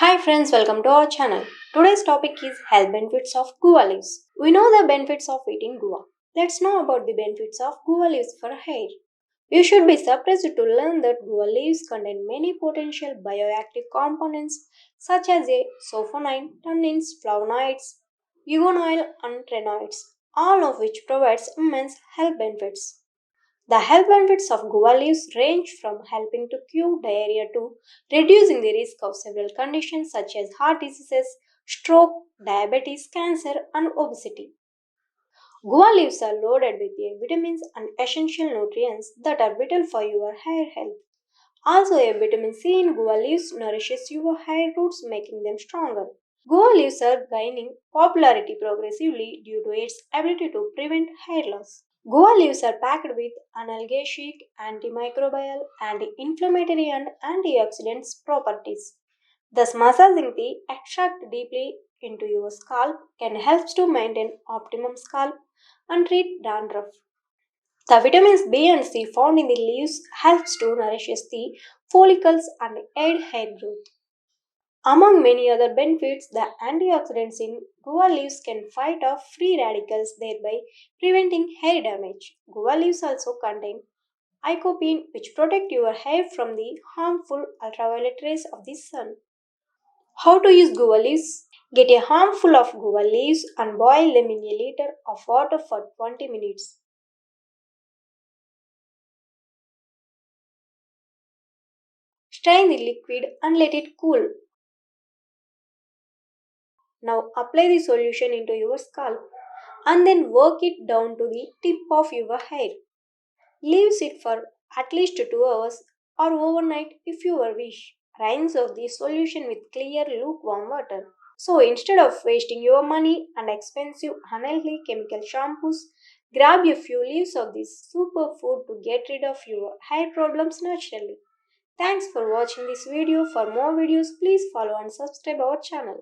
Hi friends, welcome to our channel. Today's topic is health benefits of guava leaves. We know the benefits of eating guava. Let's know about the benefits of guava leaves for hair. You should be surprised to learn that guava leaves contain many potential bioactive components such as sulfonine, tannins, flavonoids, eugenol, and retinoids, all of which provides immense health benefits. The health benefits of guava leaves range from helping to cure diarrhea to reducing the risk of several conditions such as heart diseases, stroke, diabetes, cancer, and obesity. Guava leaves are loaded with vitamins and essential nutrients that are vital for your hair health. Also, vitamin C in guava leaves nourishes your hair roots, making them stronger. Guava leaves are gaining popularity progressively due to its ability to prevent hair loss. Guava leaves are packed with analgesic, antimicrobial, anti-inflammatory, and antioxidants properties. Thus, massaging the extract deeply into your scalp can help to maintain optimum scalp and treat dandruff. The vitamins B and C found in the leaves helps to nourish the follicles and aid hair growth. Among many other benefits, the antioxidants in guava leaves can fight off free radicals, thereby preventing hair damage. Guava leaves also contain lycopene, which protect your hair from the harmful ultraviolet rays of the sun. How to use guava leaves? Get a handful of guava leaves and boil them in a liter of water for 20 minutes. Strain the liquid and let it cool. Now apply the solution into your scalp and then work it down to the tip of your hair. Leave it for at least 2 hours or overnight if you wish. Rinse off the solution with clear lukewarm water. So instead of wasting your money and expensive unhealthy chemical shampoos, grab a few leaves of this superfood to get rid of your hair problems naturally. Thanks for watching this video. For more videos, please follow and subscribe our channel.